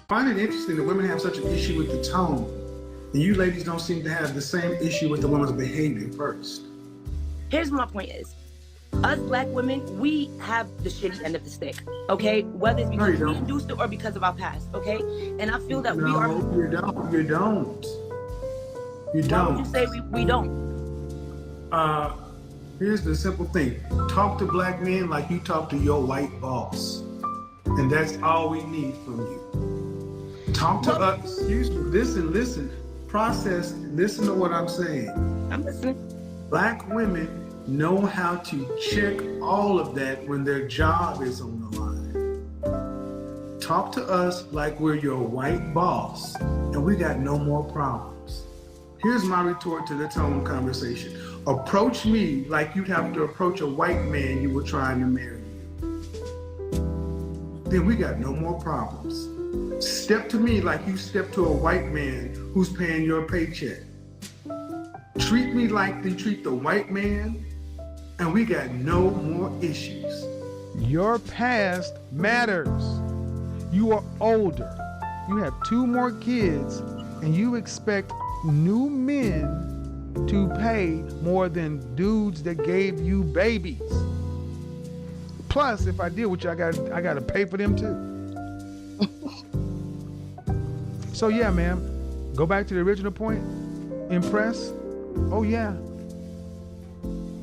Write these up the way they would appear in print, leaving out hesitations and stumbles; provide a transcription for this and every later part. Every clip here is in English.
find it interesting that women have such an issue with the tone, and you ladies don't seem to have the same issue with the woman's behavior first. Here's my point is, us black women, we have the shitty end of the stick, okay? Whether it's because we induced it or because of our past, okay? And I feel that we are... You don't. You don't. Why would you say we don't? Here's the simple thing. Talk to black men like you talk to your white boss. And that's all we need from you. Talk to us. Excuse me. Listen. Process. Listen to what I'm saying. I'm listening. Black women know how to check all of that when their job is on the line. Talk to us like we're your white boss, and we got no more problems. Here's my retort to the tone conversation. Approach me like you'd have to approach a white man you were trying to marry you. Then we got no more problems. Step to me like you step to a white man who's paying your paycheck. Treat me like they treat the white man, and we got no more issues. Your past matters. You are older. You have 2 more kids, and you expect new men to pay more than dudes that gave you babies. Plus, if I deal with you, I got to pay for them too. So yeah, ma'am, go back to the original point. Impress? Oh yeah.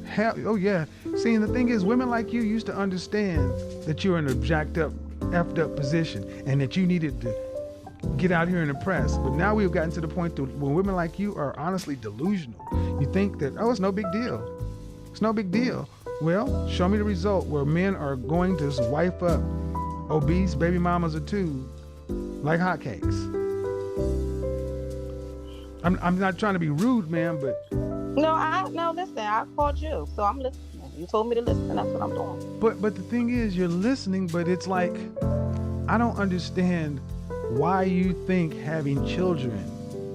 Hell, oh yeah. See, and the thing is, women like you used to understand that you're in a jacked up, effed up position and that you needed to get out here and impress. But now we've gotten to the point where women like you are honestly delusional. You think that, oh, it's no big deal. It's no big deal. Well, show me the result where men are going to wife up obese baby mamas or 2 like hotcakes. I'm not trying to be rude, man, but... No, listen, I called you, so I'm listening. You told me to listen, that's what I'm doing. But the thing is, you're listening, but it's like, I don't understand why you think having children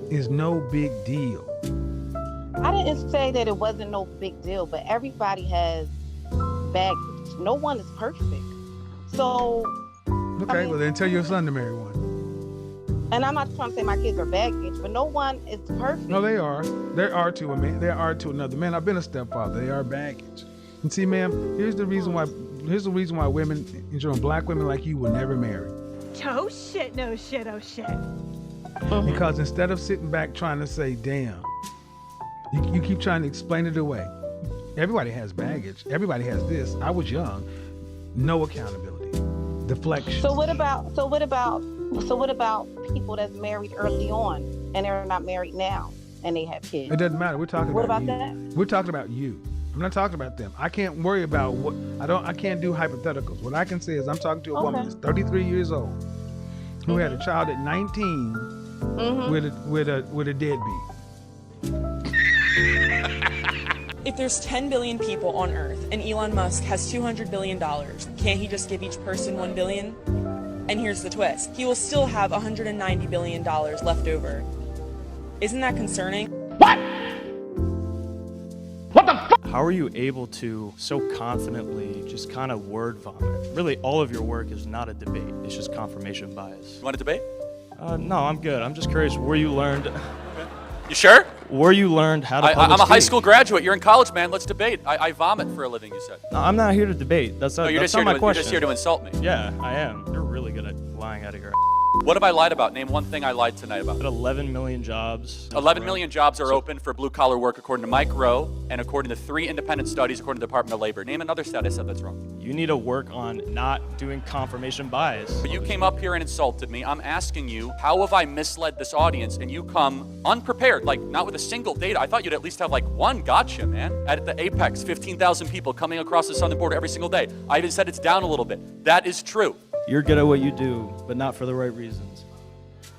is no big deal. I didn't say that it wasn't no big deal, but everybody has baggage. No one is perfect. So... Okay, well then tell your son to marry one. And I'm not trying to say my kids are baggage, but no one is perfect. No, they are. There are to a man. There are to another man. I've been a stepfather. They are baggage. And see, ma'am, here's the reason why women, black women like you will never marry. Oh shit, no shit, oh shit. Because instead of sitting back trying to say, damn, you keep trying to explain it away. Everybody has baggage. Everybody has this. I was young. No accountability. Deflection. So what about people that's married early on and they're not married now and they have kids? It doesn't matter. We're talking what about about you. that? We're talking about you. I'm not talking about them. I can't worry about what I can't do hypotheticals. What I can say is I'm talking to a woman that's 33 years old who had a child at 19 with a deadbeat. If there's 10 billion people on Earth and Elon Musk has $200 billion, can't he just give each person $1 billion? And here's the twist. He will still have $190 billion left over. Isn't that concerning? What the fuck? How are you able to so confidently just kind of word vomit? Really, all of your work is not a debate. It's just confirmation bias. You want a debate? No, I'm good. I'm just curious where you learned... You sure? Where you learned how to I'm a high school graduate. You're in college, man. Let's debate. I vomit for a living, you said. No, I'm not here to debate. That's not, you're that's just not my question. You're just here to insult me. Yeah, I am. You're really good at lying out of your What have I lied about? Name one thing I lied tonight about. 11 million jobs. 11 million jobs are open for blue-collar work according to Mike Rowe and according to 3 independent studies according to the Department of Labor. Name another stat I said that's wrong. You need to work on not doing confirmation bias. But you came up here and insulted me. I'm asking you, how have I misled this audience? And you come unprepared, like not with a single data. I thought you'd at least have like one gotcha, man. At the apex, 15,000 people coming across the southern border every single day. I even said it's down a little bit. That is true. You're good at what you do, but not for the right reasons.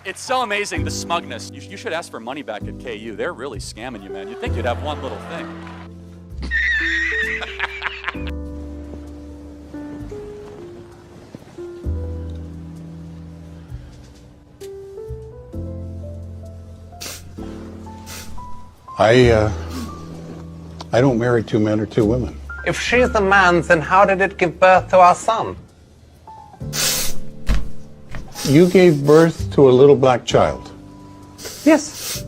It's so amazing, the smugness. You should ask for money back at KU. They're really scamming you, man. You'd think you'd have one little thing. I don't marry 2 men or 2 women. If she's a man, then how did it give birth to our son? You gave birth to a little black child. Yes.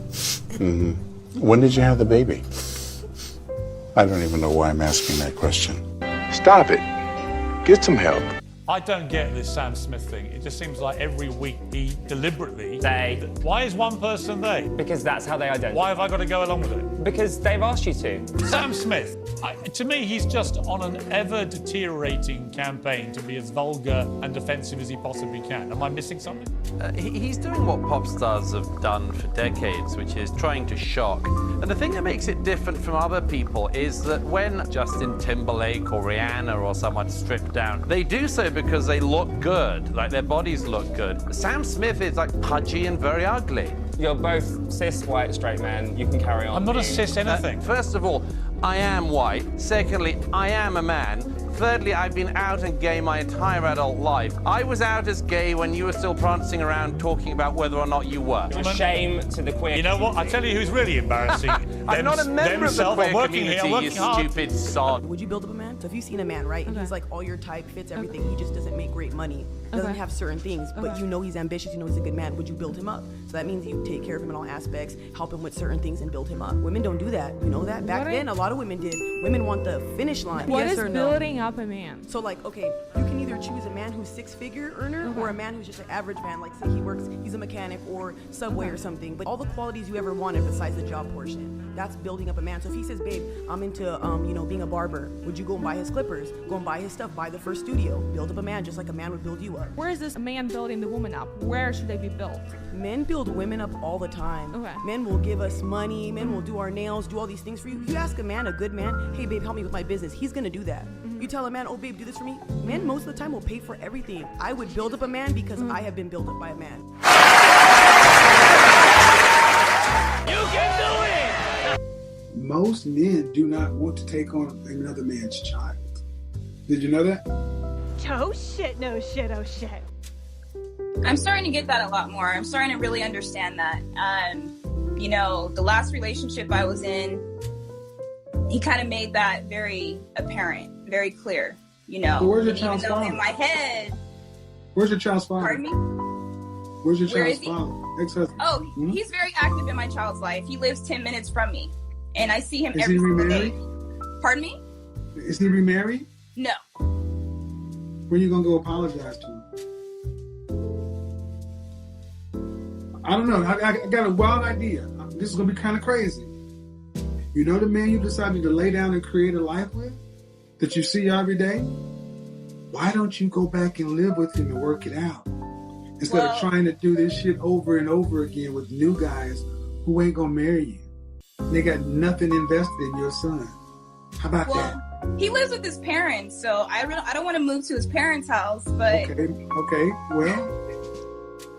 Mm-hmm. When did you have the baby? I don't even know why I'm asking that question. Stop it. Get some help. I don't get this Sam Smith thing. It just seems like every week he deliberately... They. Why is one person they? Because that's how they identify. Why have I got to go along with it? Because they've asked you to. Sam Smith, to me, he's just on an ever-deteriorating campaign to be as vulgar and offensive as he possibly can. Am I missing something? He's doing what pop stars have done for decades, which is trying to shock. And the thing that makes it different from other people is that when Justin Timberlake or Rihanna or someone strip down, they do so because they look good, like their bodies look good. Sam Smith is like pudgy and very ugly. You're both cis, white, straight men. You can carry on. I'm not a cis anything. First of all, I am white. Secondly, I am a man. Thirdly, I've been out and gay my entire adult life. I was out as gay when you were still prancing around talking about whether or not you were. It's a shame to the queer. You know what? I tell you who's really embarrassing. I'm not a member of the queer community, you hard. stupid sod. Would you build up a man? So if you've seen a man, right, and he's like all your type, fits everything, he just doesn't make great money, doesn't have certain things, but you know he's ambitious, you know he's a good man, would you build him up? So that means you take care of him in all aspects, help him with certain things, and build him up. Women don't do that. You know that? Back then, a lot of women did. Women want the finish line. What yes is or no? building up a man? So like, okay, you can either choose a man who's six-figure earner or a man who's just an average man, like say he's a mechanic or Subway or something, but all the qualities you ever wanted besides the job portion. That's building up a man. So if he says, babe, I'm into, being a barber, would you go and buy his clippers? Go and buy his stuff, buy the first studio. Build up a man just like a man would build you up. Where is this man building the woman up? Where should they be built? Men build women up all the time. Okay. Men will give us money, men will do our nails, do all these things for you. You ask a man, a good man, hey babe, help me with my business, he's gonna do that. You tell a man, oh babe, do this for me. Men most of the time will pay for everything. I would build up a man because I have been built up by a man. You can do it! Most men do not want to take on another man's child. Did you know that? Oh shit, no shit, oh shit. I'm starting to get that a lot more. I'm starting to really understand that. The last relationship I was in, he kind of made that very apparent, very clear, So where's your child's father? In my head. Where's your child's father? Pardon me? Where's your Where child's is he? father? Ex-husband. Oh, he's very active in my child's life. He lives 10 minutes from me. And I see him Is every he single remarried? day. Pardon me? Is he remarried? No. When are you going to go apologize to him? I don't know. I got a wild idea. This is going to be kind of crazy. You know the man you decided to lay down and create a life with? That you see every day? Why don't you go back and live with him and work it out? Instead of trying to do this shit over and over again with new guys who ain't going to marry you. They got nothing invested in your son. How about that? He lives with his parents, so I don't want to move to his parents' house, but... Okay. Well,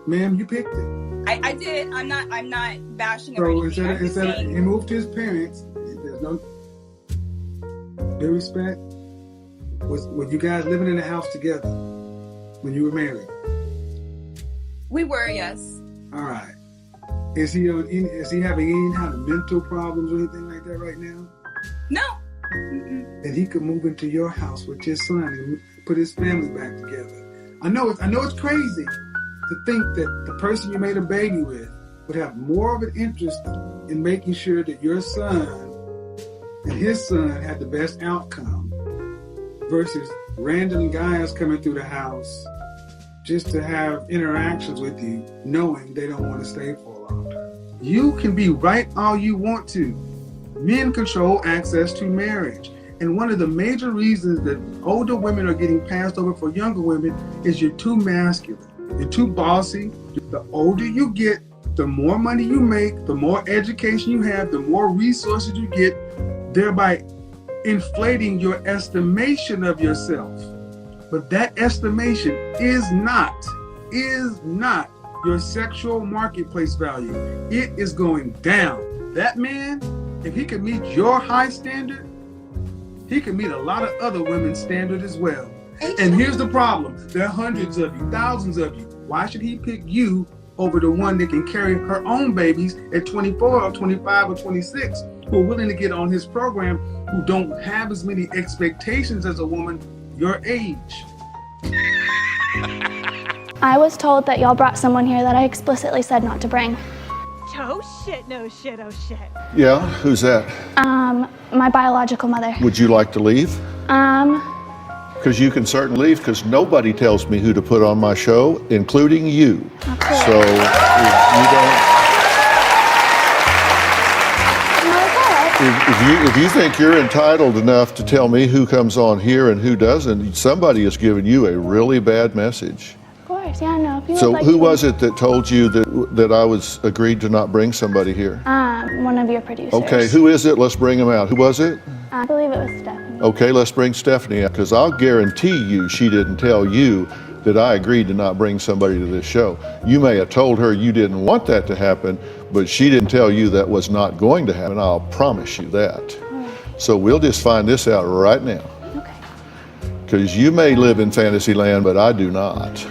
ma'am, you picked it. I did. I'm not bashing So or anything. instead of he moved to his parents, there's no respect. Was you guys living in a house together when you were married? We were, yes. All right. Is he having any kind of mental problems or anything like that right now? No. Then he could move into your house with your son and put his family back together. I know it's crazy to think that the person you made a baby with would have more of an interest in making sure that your son and his son had the best outcome versus random guys coming through the house just to have interactions with you, knowing they don't want to stay for a long time. You can be right all you want to. Men control access to marriage. And one of the major reasons that older women are getting passed over for younger women is you're too masculine. You're too bossy. The older you get, the more money you make, the more education you have, the more resources you get, thereby inflating your estimation of yourself. But that estimation is not your sexual marketplace value. It is going down. That man, if he could meet your high standard, he can meet a lot of other women's standard as well. And here's the problem. There are hundreds of you, thousands of you. Why should he pick you over the one that can carry her own babies at 24 or 25 or 26 who are willing to get on his program, who don't have as many expectations as a woman your age? I was told that y'all brought someone here that I explicitly said not to bring. Oh shit, no shit, oh shit. Yeah, who's that? My biological mother. Would you like to leave? Because you can certainly leave, because nobody tells me who to put on my show, including you. Okay. So if you don't... If you think you're entitled enough to tell me who comes on here and who doesn't, somebody has given you a really bad message. Of course, yeah, no. If you So would like who to- was it that told you that I was agreed to not bring somebody here? One of your producers. Okay, who is it? Let's bring him out. Who was it? I believe it was Stephanie. Okay, let's bring Stephanie out, because I'll guarantee you she didn't tell you that I agreed to not bring somebody to this show. You may have told her you didn't want that to happen, but she didn't tell you that was not going to happen. I'll promise you that. So we'll just find this out right now. Okay. Because you may live in fantasy land, but I do not.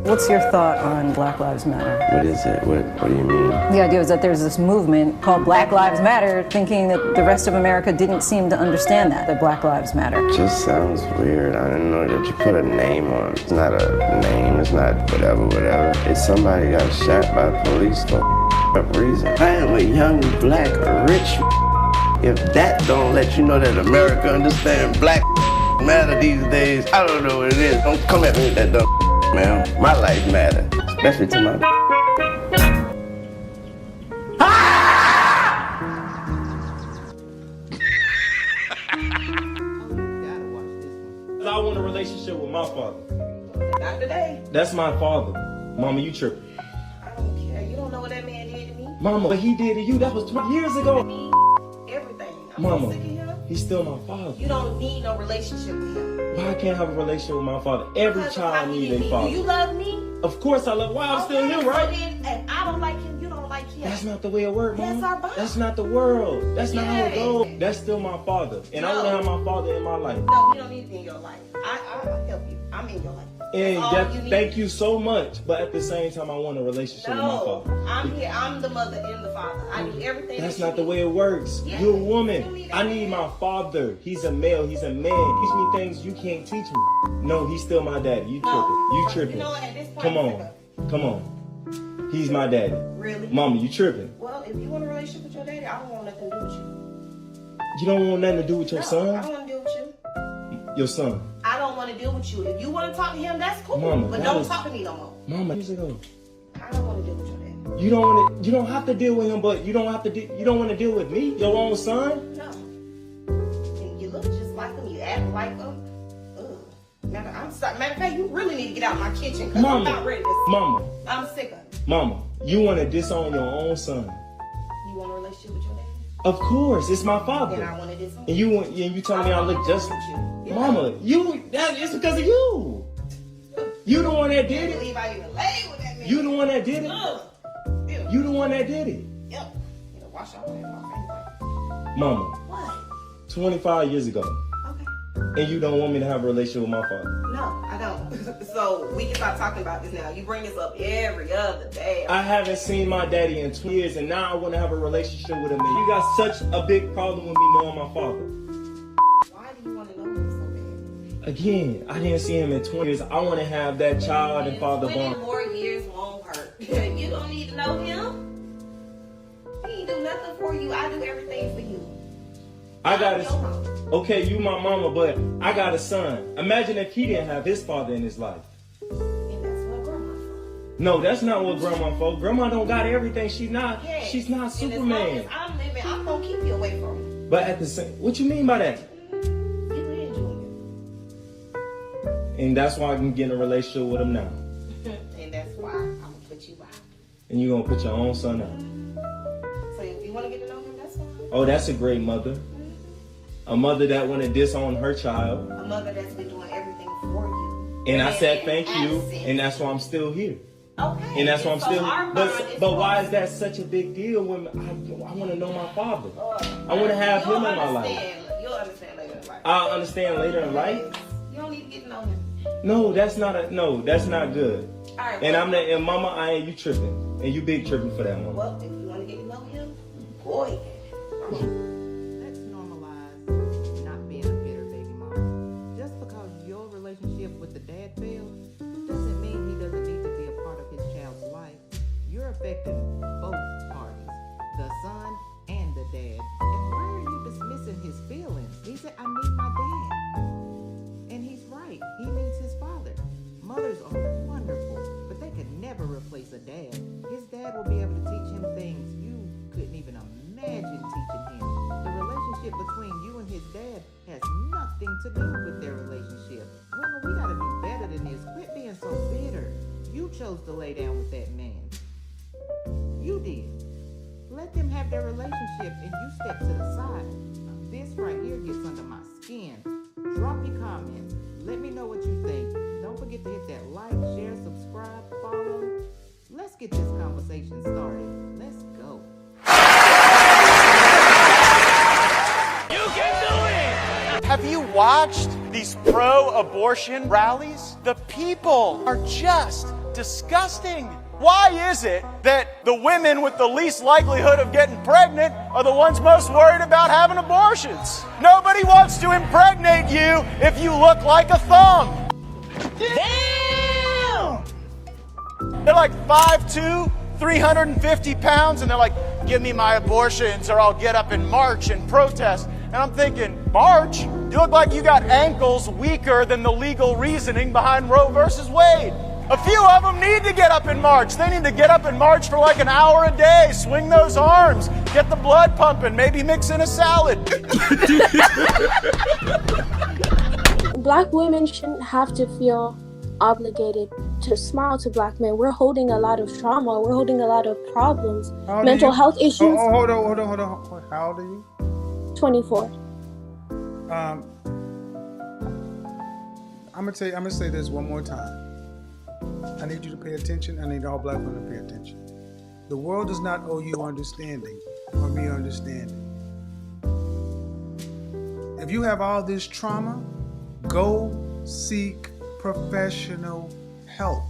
What's your thought on Black Lives Matter? What is it? What do you mean? The idea is that there's this movement called Black Lives Matter, thinking that the rest of America didn't seem to understand that Black Lives Matter. It just sounds weird. I didn't know that you put a name on it. It's not a name. It's not whatever. It's somebody got shot by police for a reason. I am a young, black, rich. If that don't let you know that America understands Black matter these days, I don't know what it is. Don't come at me with that dumb man. My life matter, especially to my. I want a relationship with my father. Not today. That's my father. Mama, you tripping. I don't care. You don't know what that man did to me. Mama, what he did to you, that was 20 years ago. Everything. I'm Mama, sick of him. he's still my father. You don't need no relationship with him. Why I can't have a relationship with my father? Every Because child needs a father. Do you love me? Of course I love. Why I'm still here, right? So then, and I don't like him. You don't like him. That's not the way it works, Mama. That's our bond. That's not the world. That's not how it Yes. goes. That's still my father, and I want to have my father in my life. No, you don't need to be in your life. I'll help you. I'm in your life. And That's all that, you need. thank you so much, but at the same time, I want a relationship with my No, father. I'm here. I'm the mother and the father. I do everything. That's that not the way it works. Yes. You're a woman. I need my father. He's a male. He's a man. Teach me things you can't teach me. No, he's still my daddy. You tripping. You tripping. You know, at this point, Come on. Come on. He's my daddy. Really? Mama, you tripping. Well, if you want a relationship with your daddy, I don't want nothing to do with you. You don't want nothing to do with your I son? don't want to deal with you. Your son. I don't want to deal with you. If you want to talk to him, that's cool. Mama, but that don't was- talk to me no more. Mama, years ago. I don't want to deal with your daddy. You don't want to. You don't have to deal with him, but you don't have to. You don't want to deal with me, your own son. No. And you look just like him. You act like him. Ugh. Matter of fact, you really need to get out of my kitchen because I'm Mama. not ready to. Mama. I'm sick of it. Mama, you want to disown your own son. You want a relationship with your daddy? Of course, it's my father. Then I want to disown. And you telling me I look just like Yeah. Mama, it's because of you. You the one that did I it. believe I even lay with that man. You the one that did it. Ugh. Ew. You the one that did it. Yep. You know, wash out my Mama, What? 25 years ago. Okay. And you don't want me to have a relationship with my father. No, I don't. So we can stop talking about this now. You bring this up every other day. I haven't seen my daddy in 20 years and now I want to have a relationship with him. And you got such a big problem with me knowing my father. Why do you want to know him so bad? Again, I didn't see him in 20 years. I want to have that child and father 20 bond. more years won't hurt. You don't need to know him. He ain't do nothing for you. I do everything for you. I got a, okay, you my mama, but I got a son. Imagine if he didn't have his father in his life. And that's what grandma for. No, that's not what grandma for. Grandma don't got everything. She's not Yes. Superman. And as long as I'm living, I'm gonna keep you away from him. But at the same, what you mean by that? You and Junior. And that's why I can get in a relationship with him now. And that's why I'm gonna put you out. And you gonna put your own son out. So if you wanna get to know him, that's fine. Oh, that's a great mother. A mother that want to disown her child. A mother that's been doing everything for you. And I said thank you, and that's why I'm still here. Okay. And that's why I'm So still our here. bond is But why is that such a big deal when I want to know my father? I want to have him in my life. You'll understand later in life. I'll understand later in life. You don't need to get to know him. No, that's not good. All right, And well- I'm not, and mama, I ain't you tripping. And you big tripping for that, mama. Well, if you want to get to know him, boy. Let's normalize not being a bitter baby mama. affecting both parties, the son and the dad. And why are you dismissing his feelings? He said, I need my dad. And he's right. He needs his father. Mothers are wonderful, but they could never replace a dad. His dad will be able to teach him things you couldn't even imagine teaching him. The relationship between you and his dad has nothing to do with their relationship. Women, we gotta do better than this. Quit being so bitter. You chose to lay down with that man. You did. Let them have their relationship and you step to the side. This right here gets under my skin. Drop your comments. Let me know what you think. Don't forget to hit that like, share, subscribe, follow. Let's get this conversation started. Let's go. You can do it! Have you watched these pro-abortion rallies? The people are just disgusting. Why is it that the women with the least likelihood of getting pregnant are the ones most worried about having abortions? Nobody wants to impregnate you if you look like a thumb. Damn! They're like 5'2", 350 pounds, and they're like, give me my abortions or I'll get up and march and protest. And I'm thinking, march? You look like you got ankles weaker than the legal reasoning behind Roe versus Wade. A few of them need to get up and march. They need to get up and march for like an hour a day, swing those arms, get the blood pumping, maybe mix in a salad. Black women shouldn't have to feel obligated to smile to black men. We're holding a lot of trauma. We're holding a lot of problems, mental health issues. Hold on. How old are you? 24. I'm gonna say this one more time. I need you to pay attention. I need all black women to pay attention. The world does not owe you understanding or me understanding. If you have all this trauma, go seek professional help,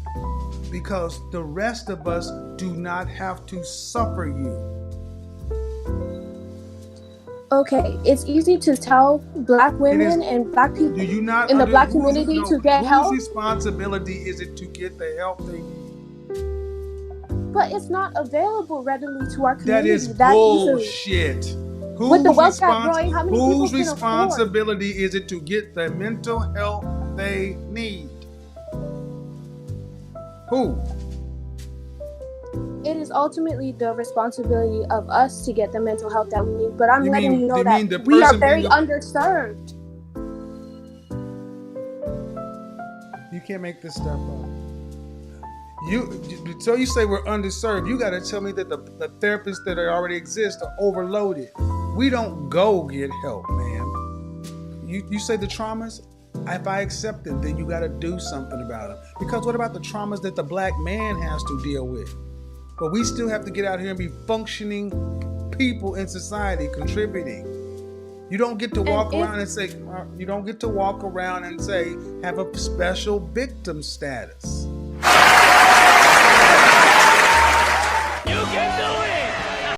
because the rest of us do not have to suffer you. Okay, it's easy to tell black women and black people in the black community to get help. Whose responsibility is it to get the help they need? But it's not available readily to our That community. is bullshit. With the wealth gap growing, how many people Whose can afford? responsibility is it to get the mental health they need? Who? It is ultimately the responsibility of us to get the mental health that we need. But I'm letting you know that we are very underserved. You can't make this stuff up. So you say we're underserved. You got to tell me that the therapists that already exist are overloaded. We don't go get help, man. You say the traumas? If I accept them, then you got to do something about them. Because what about the traumas that the black man has to deal with? But we still have to get out here and be functioning people in society, contributing. You don't get to walk around and say, have a special victim status.